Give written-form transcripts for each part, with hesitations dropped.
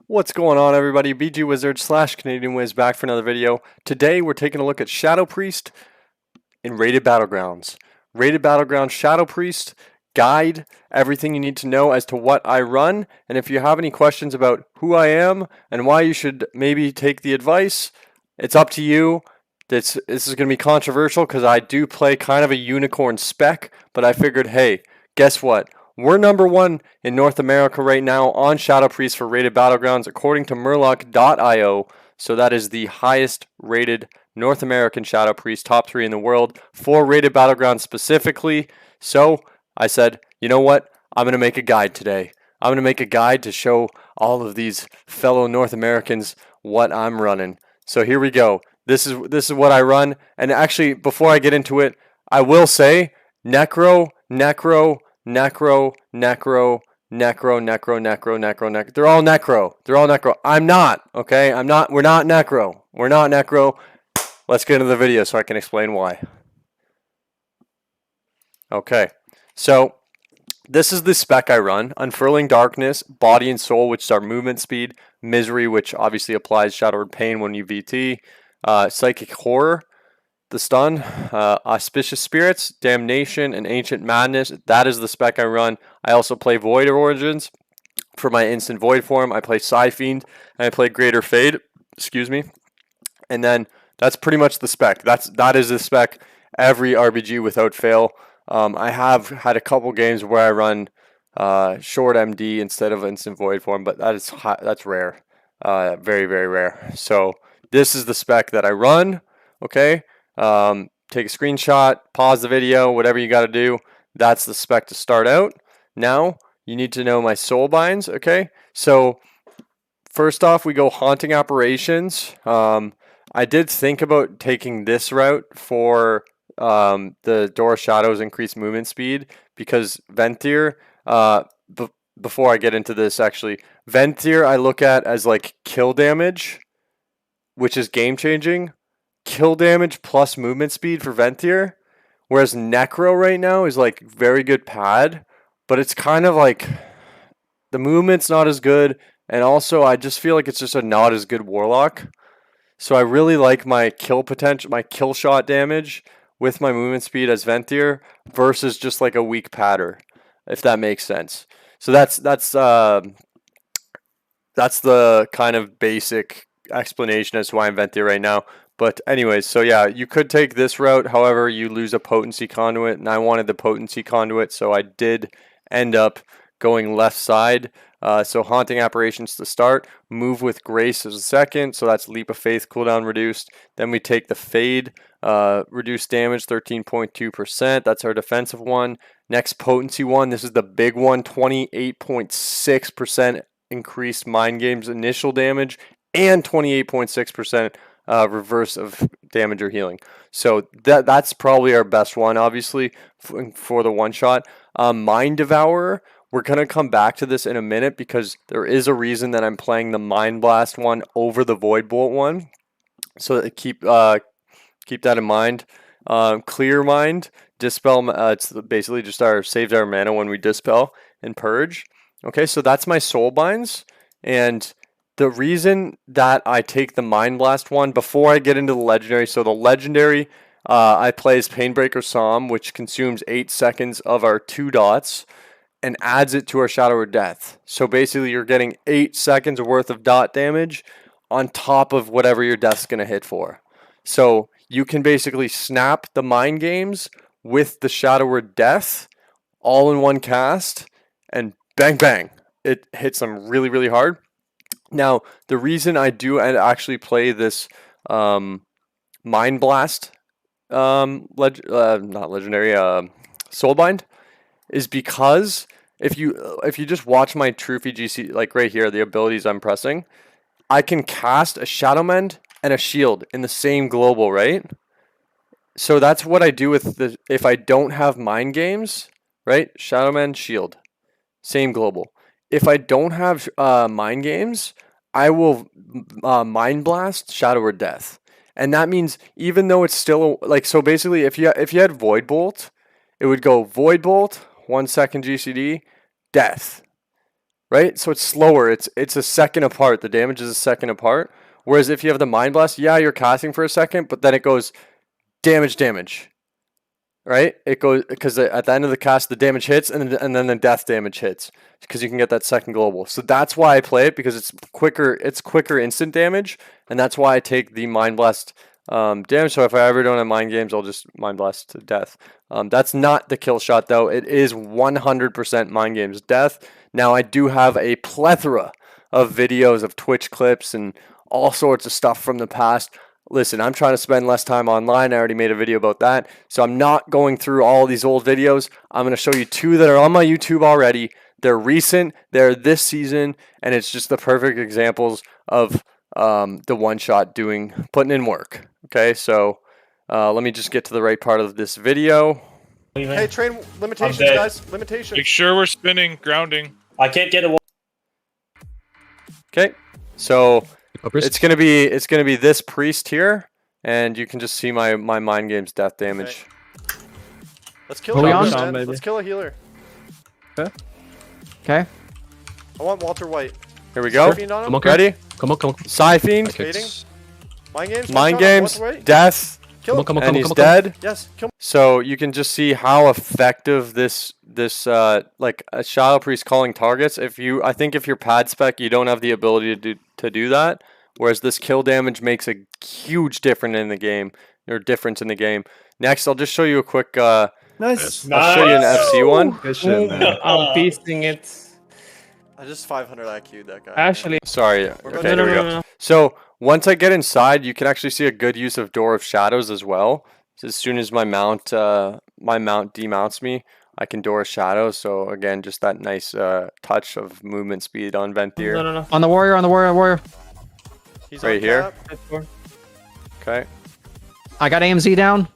What's going on, everybody? BG Wizard / Canadian Wiz back for another video. Today we're taking a look at Shadow Priest in Rated Battlegrounds. Rated Battlegrounds Shadow Priest guide, everything you need to know as to what I run, and if you have any questions about who I am and why you should maybe take the advice, it's up to you. This is going to be controversial because I do play kind of a unicorn spec, but I figured, hey, guess what? We're #1 in North America right now on Shadow Priest for Rated Battlegrounds according to Murloc.io. So that is the highest rated North American Shadow Priest, top 3 in the world for Rated Battlegrounds specifically. So I said, you know what? I'm going to make a guide today. I'm going to make a guide to show all of these fellow North Americans what I'm running. So here we go. This is what I run. And actually, before I get into it, I will say Necro. They're all Necro. I'm not, okay? We're not Necro. Let's get into the video so I can explain why. Okay, so this is the spec I run. Unfurling Darkness, Body and Soul, which is our movement speed. Misery, which obviously applies Shadowed Pain when you VT. Psychic Horror, the stun, Auspicious Spirits, Damnation, and Ancient Madness. That is the spec I run. I also play Void Origins for my instant Void form. I play Psyfiend, and I play Greater Fade. Excuse me. And then that's pretty much the spec. That is the spec every RBG without fail. I have had a couple games where I run short MD instead of instant Void form, but that's rare. Very, very rare. So this is the spec that I run. Okay. Take a screenshot, pause the video, whatever you got to do. That's the spec to start out. Now you need to know my Soulbinds. Okay, so first off, we go Haunting Apparitions. I did think about taking this route for the Door of Shadows increased movement speed because Venthyr. Before I get into this, actually, Venthyr I look at as like kill damage, which is game changing. Kill damage plus movement speed for Venthyr, whereas Necro right now is like very good pad, but it's kind of like the movement's not as good, and also I just feel like it's just a not as good Warlock. So I really like my kill potential, my kill shot damage with my movement speed as Venthyr versus just like a weak padder, if that makes sense. So that's the kind of basic explanation as to why I'm Venthyr right now. But anyways, so yeah, you could take this route. However, you lose a potency conduit, and I wanted the potency conduit, so I did end up going left side. So Haunting Apparitions to start, Move with Grace as a second, so that's Leap of Faith cooldown reduced. Then we take the Fade, reduced damage 13.2%. That's our defensive one. Next potency one, this is the big one, 28.6% increased Mind Games initial damage and 28.6% reverse of damage or healing. So that's probably our best one, obviously, for the one shot. Mind Devourer, we're going to come back to this in a minute because there is a reason that I'm playing the Mind Blast one over the Void Bolt one. So keep that in mind. Clear Mind, Dispel, it's basically just saves our mana when we Dispel and Purge. Okay, so that's my Soulbinds, and the reason that I take the Mind Blast one before I get into the Legendary, so the Legendary I play as Painbreaker Psalm, which consumes 8 seconds of our 2 dots and adds it to our Shadow of Death. So basically you're getting 8 seconds worth of dot damage on top of whatever your death's going to hit for. So you can basically snap the Mind Games with the Shadow of Death all in one cast, and bang, bang. It hits them really, really hard. Now, the reason I do actually play this Mind Blast, not Legendary, Soulbind, is because if you just watch my Trophy GC, like right here, the abilities I'm pressing, I can cast a Shadow Mend and a Shield in the same global, right? So that's what I do with if I don't have Mind Games, right? Shadow Mend, Shield, same global. If I don't have Mind Games, I will Mind Blast Shadow of Death. And that means even though it's still like, so basically if you had Void Bolt, it would go Void Bolt, 1 second GCD, Death, right? So it's slower. It's a second apart. The damage is a second apart. Whereas if you have the Mind Blast, yeah, you're casting for a second, but then it goes damage, right? It goes because at the end of the cast, the damage hits, and then the death damage hits because you can get that second global. So that's why I play it, because it's quicker. It's quicker instant damage, and that's why I take the Mind Blast damage. So if I ever don't have Mind Games, I'll just Mind Blast to death. That's not the kill shot though. It is 100% Mind Games death. Now I do have a plethora of videos of Twitch clips and all sorts of stuff from the past. Listen, I'm trying to spend less time online. I already made a video about that. So I'm not going through all these old videos. I'm going to show you 2 that are on my YouTube already. They're recent. They're this season. And it's just the perfect examples of the one-shot putting in work. Okay, so let me just get to the right part of this video. Hey, train limitations, guys. Limitations. Make sure we're spinning, grounding. I can't get a. Okay, so it's gonna be this priest here, and you can just see my Mind Games death damage. Okay. Let's kill a healer. Let's kill a healer. Okay. I want Walter White. Here we go. Come on, ready? Come on. Psyfiend. Mind Games. Death. Kill him. And he's dead. Yes. Kill him. So you can just see how effective this like a Shadow Priest calling targets. I think if you're pad spec, you don't have the ability to do that. Whereas this kill damage makes a huge difference in the game. Next, I'll just show you a quick. Nice. I'll show you an FC one. Good shit, man. I'm beasting it. I just 500 IQ'd that guy. Actually, sorry. Okay, here we go. So once I get inside, you can actually see a good use of Door of Shadows as well. So as soon as my mount demounts me, I can Door of Shadows. So again, just that nice touch of movement speed on Venthyr. No. On the warrior. He's right here. Cap. Okay. I got AMZ down.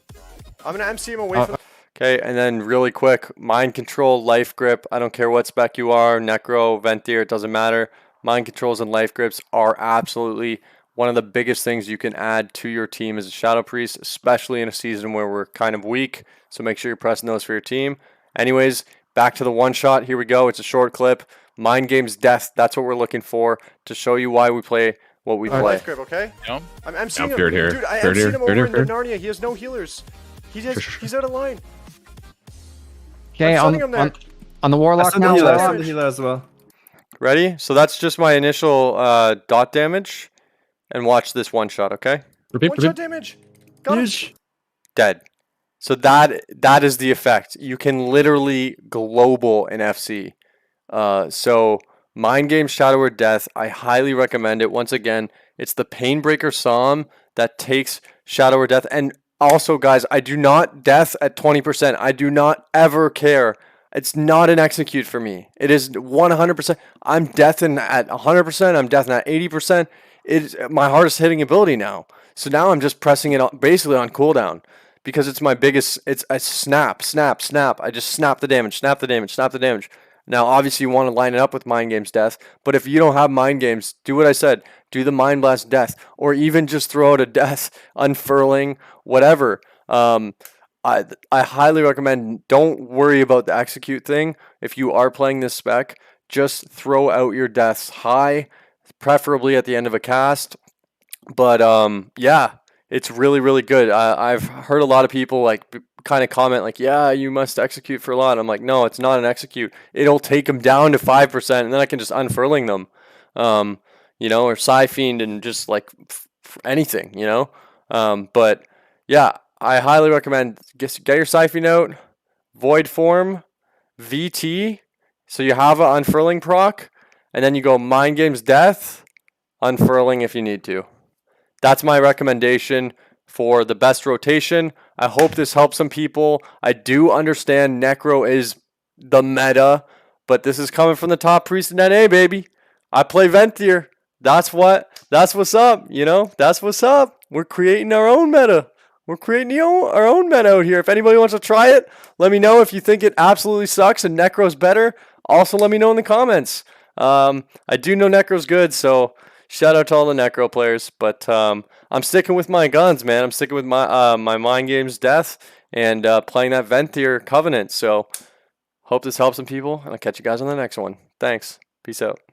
I'm gonna MC him away from. Okay, and then really quick, Mind Control, Life Grip. I don't care what spec you are, Necro, Venthyr, it doesn't matter. Mind Controls and Life Grips are absolutely one of the biggest things you can add to your team as a Shadow Priest, especially in a season where we're kind of weak. So make sure you're pressing those for your team. Anyways, back to the one shot. Here we go. It's a short clip. Mind Games Death. That's what we're looking for to show you why we play what we play. Life Grip, okay? Yep. I'm MCing him. Here. Dude, I MC'd him over in the Narnia. He has no healers. He's out of line. Okay, on the warlock now. The healer as well. Ready? So that's just my initial dot damage. And watch this one shot, okay? One shot damage. Got him. Dead. So that is the effect. You can literally global in FC. So Mind Games Shadow or Death, I highly recommend it. Once again, it's the Painbreaker Psalm that takes Shadow or Death. And also, guys, I do not death at 20%. I do not ever care. It's not an execute for me. It is 100%. I'm deathing at 100%. I'm deathing at 80%. It's my hardest hitting ability now. So now I'm just pressing it basically on cooldown because it's my biggest. It's a snap. I just snap the damage. Now, obviously, you want to line it up with Mind Games Death, but if you don't have Mind Games, do what I said. Do the Mind Blast Death, or even just throw out a Death, unfurling, whatever. I highly recommend, don't worry about the execute thing. If you are playing this spec, just throw out your Deaths high, preferably at the end of a cast. But yeah, it's really, really good. I've heard a lot of people kind of comment yeah, you must execute for a lot. I'm like, no, it's not an execute. It'll take them down to 5%, and then I can just unfurling them, or Psyfiend and just anything, but yeah, I highly recommend get your Psyfiend out, Void Form, VT, so you have an unfurling proc, and then you go Mind Games Death, unfurling if you need to. That's my recommendation for the best rotation. I hope this helps some people. I do understand Necro is the meta, but this is coming from the top priest in NA, baby. I play Venthyr. That's what's up, That's what's up. We're creating our own meta. We're creating our own meta out here. If anybody wants to try it, let me know. If you think it absolutely sucks and Necro's better, also let me know in the comments. I do know Necro's good, so shout out to all the Necro players. But I'm sticking with my guns, man. I'm sticking with my Mind Games Death and playing that Venthyr Covenant. So hope this helps some people, and I'll catch you guys on the next one. Thanks. Peace out.